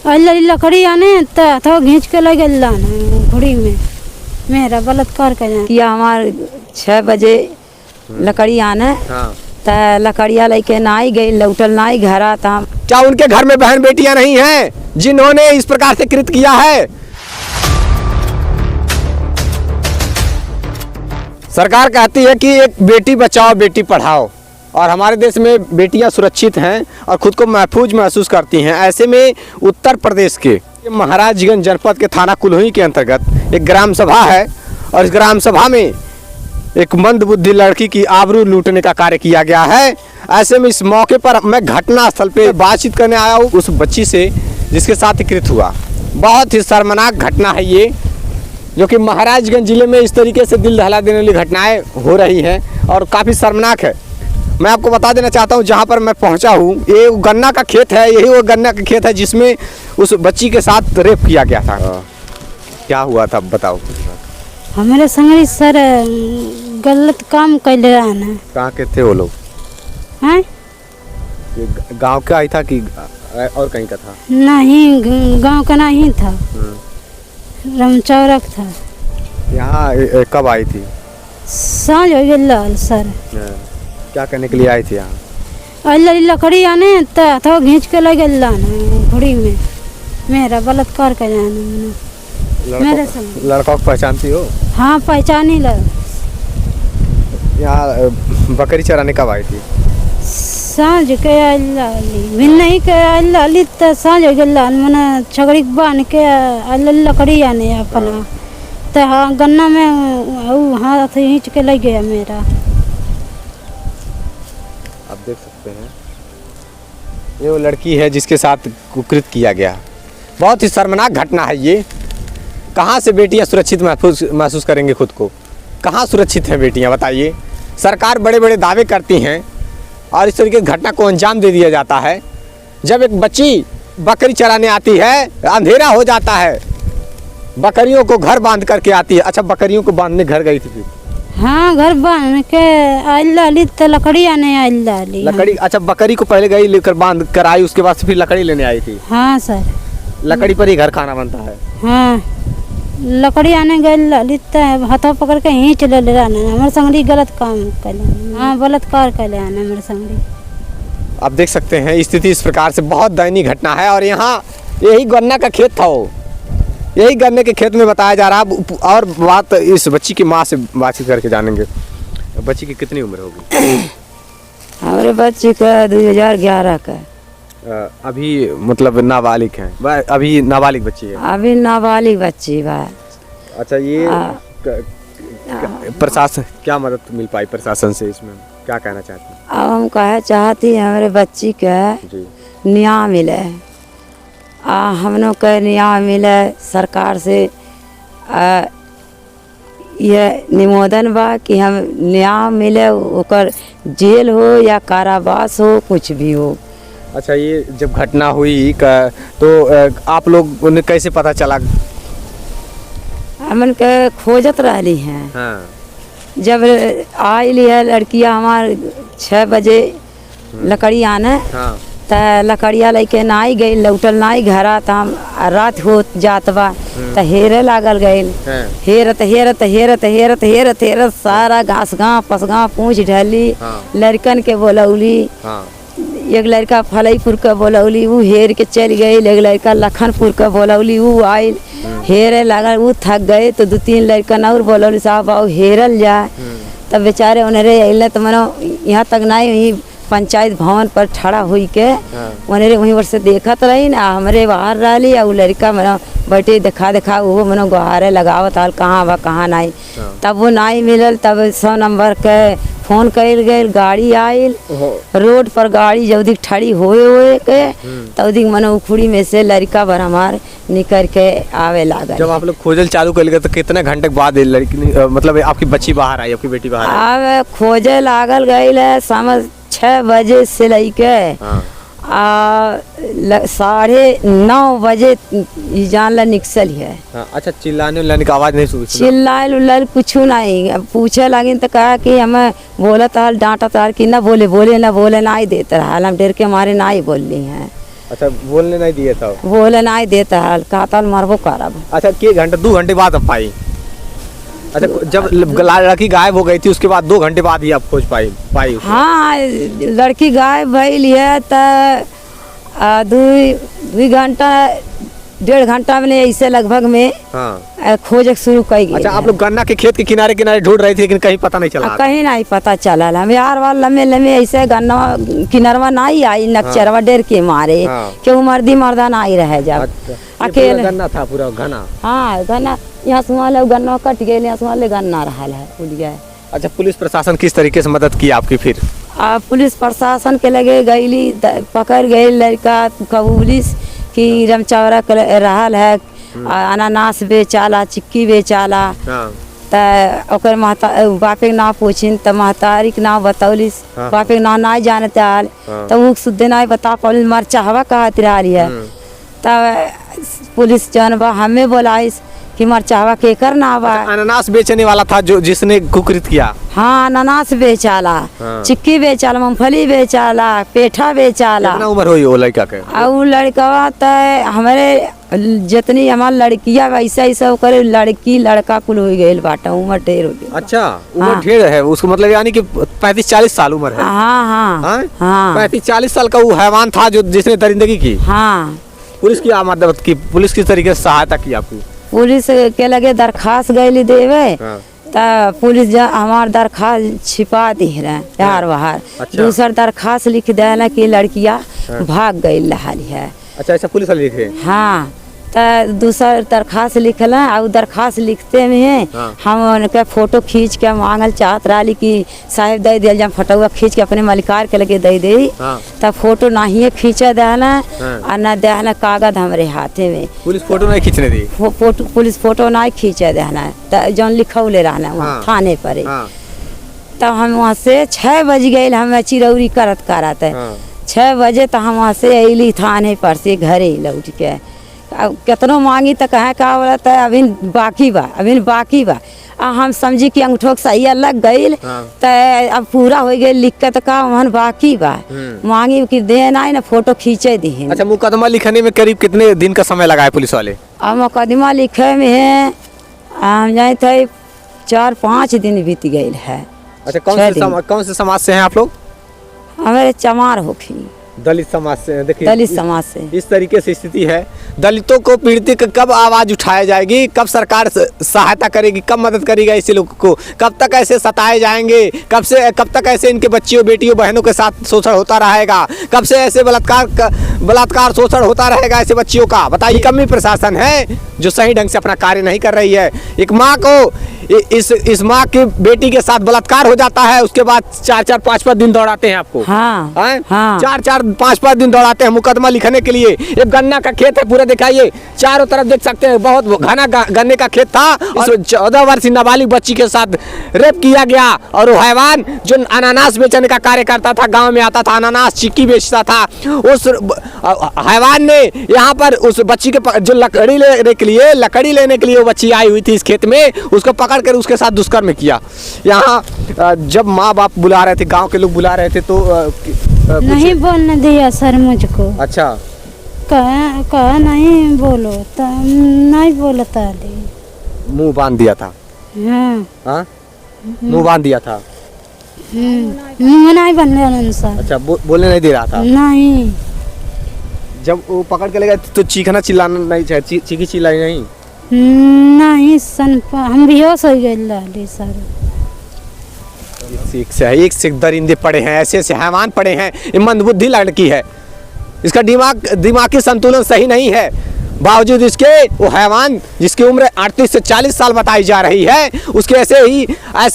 लकड़ी आने तो घींच के लगे घोड़ी में मेरा बलात्कार कर किया। हमारे 6 बजे लकड़ी आने हाँ। तो लकड़िया लेके ना ही गई, लौटल ना ही घर आता। क्या उनके घर में बहन बेटियां नहीं हैं जिन्होंने इस प्रकार से कृत किया है? सरकार कहती है कि एक बेटी बचाओ बेटी पढ़ाओ, और हमारे देश में बेटियां सुरक्षित हैं और खुद को महफूज महसूस करती हैं। ऐसे में उत्तर प्रदेश के महाराजगंज जनपद के थाना कुल्हुई के अंतर्गत एक ग्राम सभा है, और इस ग्राम सभा में एक मंदबुद्धि लड़की की आबरू लूटने का कार्य किया गया है। ऐसे में इस मौके पर मैं घटना स्थल पे बातचीत करने आया हूँ उस बच्ची से जिसके साथ कृत हुआ। बहुत ही शर्मनाक घटना है ये, जो कि महाराजगंज जिले में इस तरीके से दिल दहला देने वाली घटनाएं हो रही हैं और काफ़ी शर्मनाक है। मैं आपको बता देना चाहता हूं, जहां पर मैं पहुंचा हूं ये गन्ना का खेत है, यही वो गन्ना का खेत है जिसमें उस बच्ची के साथ रेप किया गया था। क्या हुआ था बताओ। हमारे संगरी सर गलत काम कैले रहना। कहाँ के थे वो लोग? हैं? ये गांव का ही था कि और कहीं का था? नहीं, गांव का नहीं था, रामचौरक था। यहाँ कब आई थी? सांझ हो गई सर। क्या करने के लिए आई थी यहाँ? लकड़ी आने तो घींच के लगे घोड़ी में मेरा बलात्कार कर मेरे संग। लड़का को पहचानती हो? हाँ, पहचानी ल। यहाँ बकरी चराने कब आई थी? सांझ के नहीं के तो सांझ हो गया मैंने छगड़ी बांध के लकड़ी आने अपना तो हाँ गन्ना में हाथ खींच के लग गया मेरा। आप देख सकते हैं ये वो लड़की है जिसके साथ कुकृत किया गया। बहुत ही शर्मनाक घटना है ये। कहाँ से बेटियां सुरक्षित महसूस करेंगे खुद को? कहाँ सुरक्षित हैं बेटियां बताइए? सरकार बड़े बड़े दावे करती हैं और इस तरीके की घटना को अंजाम दे दिया जाता है। जब एक बच्ची बकरी चराने आती है, अंधेरा हो जाता है, बकरियों को घर बांध करके आती है। अच्छा, बकरियों को बांधने घर गई थी फिर? हाँ, घर बांध के आई तो लकड़ी आने आई लकड़ी। अच्छा, बकरी को पहले गई लेकर बांध कर आई, उसके बाद फिर लकड़ी लेने आई थी? हाँ सर। लकड़ी पर ही घर खाना बनता है? हाँ, लकड़ी आने गई तो हाथों पकड़ के खींच ले हमारे संगरी गलत काम कर। हाँ, बलात्कार कर हमारे संगरी। आप देख सकते हैं स्थिति इस प्रकार से बहुत दयनीय घटना है। और यहाँ यही गन्ना का खेत था, वो यही गन्ने के खेत में बताया जा रहा। और बात इस बच्ची की माँ से बातचीत करके जानेंगे। बच्ची की कितनी उम्र होगी? हमारे बच्ची का 2011 का। अभी मतलब नाबालिग है? अभी नाबालिग बच्ची है? अभी नाबालिग बच्ची बा। अच्छा, ये प्रशासन क्या मदद मिल पाई प्रशासन से, इसमें क्या कहना चाहते हैं? अब हम कहे चाहती हमारे बच्ची के न्याय मिले। हम लोग के न्याय मिले सरकार से। ये निवेदन बा कि हम न्याय मिले, ओकर जेल हो या कारावास हो, कुछ भी हो। अच्छा, ये जब घटना हुई तो आप लोग उन्हें कैसे पता चला? हमन के खोजत रही हैं। हाँ। जब आई है लड़कियां हमारे 6 बजे लकड़ी आने। हाँ। तो लकड़िया लेके ना ही गई, लौटल ना ही घर आता। हम रात हो जात बा तो हेरे लागल गई। हेरत हेरत हेरत हेरत हेरत हेरत सारा घास गाँव पसगाँव पूछ ढली। लड़कन के बोलौली। एक लड़का फलईपुर का बोलौली, वो हेर के चल गई। एक लड़का लखनपुर का बोलौली, वो आयल हेरे लागल, वो थक गए तो 2-3 लड़कन और बोलौली साहब आओ हेरल जाए। तब बेचारे उन्हें अल तो मनो यहाँ तक नहीं पंचायत भवन पर खड़ा हुई के उन्हें वहीं पर से देखत रही ना। हमारे बाहर रही और लड़का मनो बैठे देखा वो मनो गुहारे लगावत हाल कहाँ बा कहाँ नहीं। तब वो नहीं मिलल, तब 100 नंबर के फोन कर गए, गाड़ी आयल। रोड पर गाड़ी जल्दी खड़ी हुए के तब मनो उखुड़ी में से लड़का भर हमार निकल के आवे लगा। जब आप लोग खोजल चालू कर तो कितने घंटे के बाद लड़की मतलब आपकी बच्ची बाहर आई, आपकी बेटी बाहर आई? अब खोजे लागल गई है समझ 6 बजे से लेके 9:30 बजे जान ला निकसल है। हाँ। अच्छा, चिल्लाने उल्लाने की आवाज नहीं सुनी? चिल्लाए उल्लाए कुछ नहीं। पूछे लगी तो कहा कि हमें बोला था डांटा था कि ना बोले ना ही देते रहा। हम डर के मारे ना ही बोल रही हैं। अच्छा, बोलने नहीं दिए था? बोले नहीं देता है, कहता मरबो करब। अच्छा, के घंटे 2 घंटे बाद अब पाई? अच्छा, जब लड़की गायब हो गई थी उसके बाद 2 घंटे बाद ही आप खोज पाई? हाँ, लड़की गायब भइल है तो 2 घंटा 1.5 घंटा में ऐसे लगभग में हाँ। खोज शुरू कर गए। अच्छा, आप लोग गन्ना के खेत के किनारे किनारे ढूंढ रहे थे लेकिन कहीं पता नहीं चला? कहीं नहीं पता चला। हम यार वाल लम्बे लम्बे ऐसे गन्ना किनारवा नहीं आई, नक्चरवा डेर के मारे क्यों मर्दी मर्दा नहीं रहे जब। अच्छा, अकेले गन्ना था पूरा घना? हाँ, गन्ना यहाँ से गन्ना कट गए, यहाँ से गन्ना रहा है, उड़ गया। अच्छा, पुलिस प्रशासन किस तरीके से मदद की आपकी फिर? पुलिस प्रशासन के लगे गईली, पकड़ गई लड़का पुलिस की रमचौरा रहल है, अनानास बेचाला, चिक्की बेचाला। तो बापे के नाम पूछिन तो महतारी के नाम बतौलिस, बापे के नाम नहीं जानते आल तो वो शुद्ध नहीं बता पौलिस, मरचा हवा कहत रही है। तब पुलिस जानवा हमें बोलाइस कि मरचावा के कर ना बा। अनानास बेचने वाला था जो जिसने कुकृत किया? हाँ, अनानास बेचाला, चिक्की बेचाला, मूंगफली बेचाला, पेठा बेचाला। कितना उम्र हुई वो लड़का के? और लड़का तो हमारे जितनी हमार लड़कियां वैसा ही सब करे, लड़की लड़का कुल हो गए बाटा, उम्र ढेर हो गई। अच्छा, उम्र ढेर है उसको, मतलब यानी कि 35-40 साल उम्र है? हाँ। 35-40 साल का वो हैवान था जो जिसने दरिंदगी की? हाँ। पुलिस की मदद की, पुलिस किस तरीके से सहायता की आपकी? पुलिस के लगे दरखास्त गई देवे तो पुलिस हमार दरखास्त छिपा दी रहे यार बाहर। अच्छा। दूसर दरखास्त लिख देना कि लड़कियां भाग गई लहाली है। अच्छा, ऐसा पुलिस वाले लिखे? हाँ, तो दूसर दरखास्त लिखल और दरखास्त लिखते में हम उनके फोटो खींच के मांगल चाहत रही कि साहेब दे दिया, जब फोटोआ खींच के अपने मलिकार के लगे दे दी तब फोटो नहीं खींचे देना और न देना कागज हमारे हाथे में। पुलिस फोटो नहीं खींचने दी? पुलिस फोटो नहीं खींचे देना तो जो लिखौले रहना वहाँ थाने पर। तब हम वहाँ से 6 बज गए, हम चिरौरी करत 6 बजे तो हम वहाँ से अली थाने पर से घरे लौट के। कितनों मांगी तो कहे का बोला तो अभी बाकी बा। हम समझी कि अंगूठो सही लग गई तो अब पूरा हो गई, लिख के तो का वहाँ बाकी बा, मांगी कि देना है ना, फोटो खींचे दी। अच्छा, मुकदमा लिखने में करीब कितने दिन का समय लगा है पुलिस वाले? अब मुकदमा लिखे में हम जाए थे 4-5 दिन बीत गए है। अच्छा, कौन से समाज से हैं आप लोग? हमारे चमार होखी, दलित समाज से। देखिए, दलित समाज से इस तरीके से स्थिति है। दलितों को, पीड़ित कब आवाज उठाई जाएगी, कब सरकार सहायता करेगी, कब मदद करेगा ऐसे लोगों को? कब तक ऐसे सताए जाएंगे? कब तक ऐसे इनके बच्चियों बेटियों बहनों के साथ शोषण होता रहेगा? कब से ऐसे बलात्कार शोषण होता रहेगा ऐसे बच्चियों का? बताइए, कमी प्रशासन है जो सही ढंग से अपना कार्य नहीं कर रही है। एक माँ को इस माँ की बेटी के साथ बलात्कार हो जाता है, उसके बाद 4-4, 5-5 दिन दौड़ाते हैं आपको। हाँ। 4-4, 5-5 दिन दौड़ाते हैं मुकदमा लिखने के लिए। एक गन्ना का खेत है पूरा, दिखाइए चारों तरफ देख सकते हैं, बहुत घना गन्ने का खेत था। और 14 वर्षीय नाबालिग बच्ची के साथ रेप किया गया। और वो हैवान जो अनानास बेचने का कार्य करता था, गाँव में आता था, अनानास चिक्की बेचता था, उस हैवान ने यहाँ पर उस बच्ची के जो लकड़ी लेने के लिए वो बच्ची आई हुई थी इस खेत में, उसको पकड़ कर उसके साथ दुष्कर्म किया। यहाँ जब माँ बाप बुला रहे थे, गांव के लोग बुला रहे थे तो नहीं बोलने दिया सर मुझको। अच्छा, कहा नहीं बोलो तो नहीं बोलता, मुंह बांध दिया था। हाँ, मुंह बांध दिया था। मुंह नहीं बनने सर। अच्छा, बोलने नहीं दे रहा था? नहीं। जब वो पकड़ के ले गए तो चीखना चिल्लाना नहीं चाहिए? चीखी चिल्लाई नहीं? नहीं सन, हम बेहोश हो गए सर। एक से दरिंदे पड़े हैं, ऐसे हैवान पड़े हैं। ये मंदबुद्धि लड़की है, इसका दिमागी संतुलन सही नहीं है। बावजूद इसके वो हैवान जिसकी उम्र 38 से 40 साल बताई जा रही है, उसके ऐसे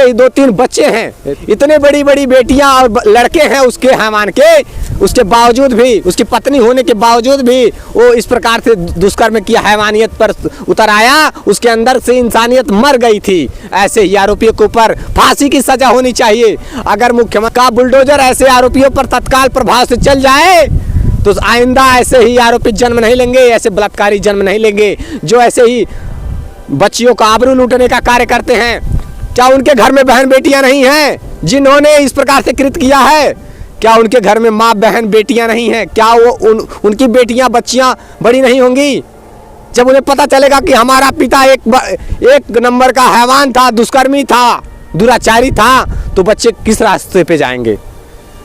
ही 2-3 बच्चे हैं, इतने बड़ी बेटियां और लड़के हैं उसके हैवान के। उसके बावजूद भी, उसकी पत्नी होने के बावजूद भी वो इस प्रकार से दुष्कर्म किया, हैवानियत पर उतर आया, उसके अंदर से इंसानियत मर गई थी। ऐसे ही आरोपियों के ऊपर फांसी की सजा होनी चाहिए। अगर मुख्यमंत्री का बुलडोजर ऐसे आरोपियों पर तत्काल प्रभाव से चल जाए तो आइंदा ऐसे ही आरोपी जन्म नहीं लेंगे, ऐसे बलात्कारी जन्म नहीं लेंगे जो ऐसे ही बच्चियों का आबरू लूटने का कार्य करते हैं। क्या उनके घर में बहन बेटियां नहीं हैं जिन्होंने इस प्रकार से कृत किया है? क्या उनके घर में माँ बहन बेटियां नहीं हैं? क्या वो उनकी बेटियां बच्चियां बड़ी नहीं होंगी? जब उन्हें पता चलेगा कि हमारा पिता एक नंबर का हैवान था, दुष्कर्मी था, दुराचारी था, तो बच्चे किस रास्ते पे जाएंगे?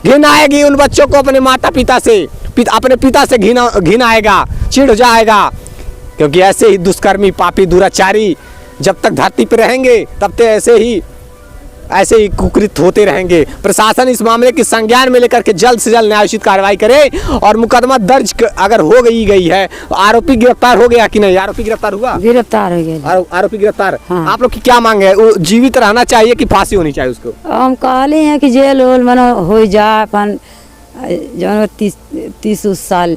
घिन आएगी उन बच्चों को अपने माता पिता से, अपने पिता से घिन आएगा, चिढ़ जाएगा, क्योंकि ऐसे ही दुष्कर्मी पापी दुराचारी जब तक धरती पे रहेंगे तब तक ऐसे ही कुकृत होते रहेंगे। प्रशासन इस मामले की संज्ञान में लेकर के जल्द से जल्द न्यायोचित कार्रवाई करे और मुकदमा दर्ज अगर हो गई है तो आरोपी गिरफ्तार हो गया कि नहीं? आरोपी गिरफ्तार हुआ? गिरफ्तार हो गया। आरोपी गिरफ्तार। हाँ। आप लोग की क्या मांग है? वो जीवित रहना चाहिए कि फांसी होनी चाहिए उसको? हम कहले हैं कि जेल वेल मनो हो जाए, अपन जो 30 साल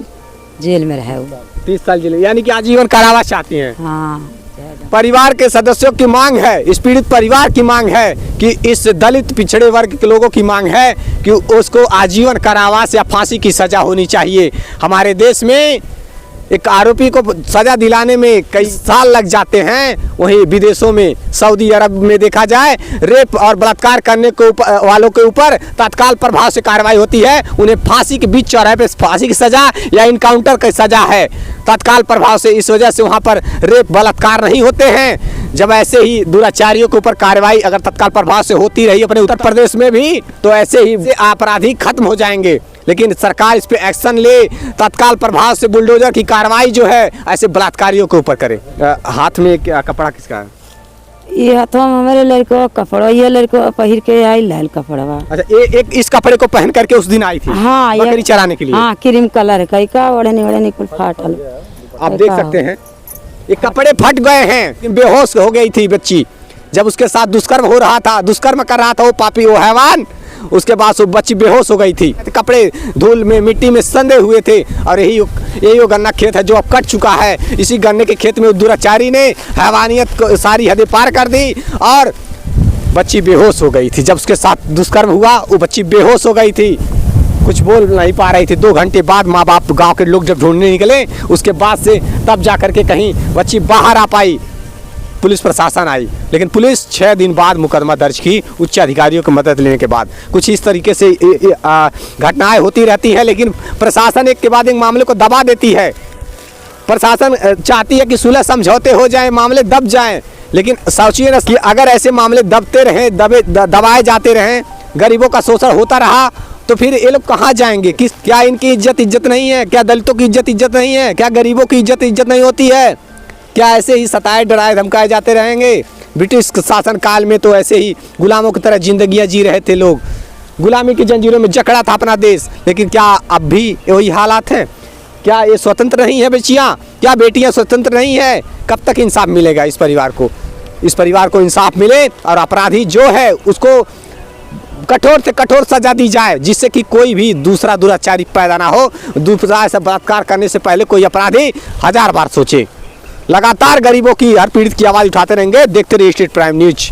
जेल में रहे। 30 साल जेल, यानी कि आजीवन कारावास चाहती हैं? हाँ। परिवार के सदस्यों की मांग है, इस पीड़ित परिवार की मांग है कि इस दलित पिछड़े वर्ग के लोगों की मांग है कि उसको आजीवन कारावास या फांसी की सजा होनी चाहिए। हमारे देश में एक आरोपी को सजा दिलाने में कई साल लग जाते हैं, वहीं विदेशों में सऊदी अरब में देखा जाए रेप और बलात्कार करने को वालों के ऊपर तत्काल प्रभाव से कार्रवाई होती है। उन्हें फांसी के बीच चौराहे पे फांसी की सजा या इनकाउंटर की सजा है तत्काल प्रभाव से। इस वजह से वहाँ पर रेप बलात्कार नहीं होते हैं। जब ऐसे ही दुराचारियों के ऊपर कार्रवाई अगर तत्काल प्रभाव से होती रही अपने उत्तर प्रदेश में भी, तो ऐसे ही अपराधी खत्म हो जाएंगे। लेकिन सरकार इस पे एक्शन ले, तत्काल प्रभाव से बुलडोजर की कार्रवाई जो है ऐसे बलात्कारियों के ऊपर करे। हाथ में क्या कपड़ा किसका है? ये हाथों में हमारे लड़को कपड़ा, ये लड़को पहिर के आई लाल कपड़ा। अच्छा, एक इस कपड़े को पहन करके उस दिन आई थी? हाँ, बकरी चराने के लिए। हाँ, क्रीम कलर का ओढ़नी कुल फाटल। आप देख सकते हैं ये कपड़े फट गए हैं। बेहोश हो गई थी बच्ची जब उसके साथ दुष्कर्म हो रहा था, दुष्कर्म कर रहा था वो पापी, वो हैवान। उसके बाद वो बच्ची बेहोश हो गई थी। कपड़े धूल में मिट्टी में संधे हुए थे और यही वो गन्ना खेत है जो अब कट चुका है। इसी गन्ने के खेत में दुराचारी ने हैवानियत को सारी हदें पार कर दी और बच्ची बेहोश हो गई थी। जब उसके साथ दुष्कर्म हुआ वो बच्ची बेहोश हो गई थी, कुछ बोल नहीं पा रही थी। 2 घंटे बाद माँ बाप गाँव के लोग जब ढूंढने निकले, उसके बाद से तब जा करके कहीं बच्ची बाहर आ पाई। पुलिस प्रशासन आई, लेकिन पुलिस 6 दिन बाद मुकदमा दर्ज की उच्च अधिकारियों की मदद लेने के बाद। कुछ इस तरीके से घटनाएं होती रहती हैं, लेकिन प्रशासन एक के बाद एक मामले को दबा देती है। प्रशासन चाहती है कि सुलह समझौते हो जाएं, मामले दब जाएं, लेकिन सोचिए ना कि अगर ऐसे मामले दबते रहें, दबाए जाते रहें, गरीबों का शोषण होता रहा, तो फिर ये लोग कहाँ जाएंगे? क्या इनकी इज्जत नहीं है? क्या दलितों की इज्जत नहीं है? क्या गरीबों की इज्जत नहीं होती है? क्या ऐसे ही सताए डराए धमकाए जाते रहेंगे? ब्रिटिश शासन काल में तो ऐसे ही गुलामों की तरह जिंदगियां जी रहे थे लोग, गुलामी की जंजीरों में जकड़ा था अपना देश। लेकिन क्या अब भी वही हालात हैं? क्या ये स्वतंत्र नहीं है बच्चियाँ? क्या बेटियां स्वतंत्र नहीं है? कब तक इंसाफ मिलेगा इस परिवार को? इस परिवार को इंसाफ मिले और अपराधी जो है उसको कठोर से कठोर सजा दी जाए, जिससे कि कोई भी दूसरा दुराचारी पैदा ना हो। दूसरा ऐसा बलात्कार करने से पहले कोई अपराधी 1000 बार सोचे। लगातार गरीबों की, हर पीड़ित की आवाज़ उठाते रहेंगे। देखते रहिए स्टेट प्राइम न्यूज।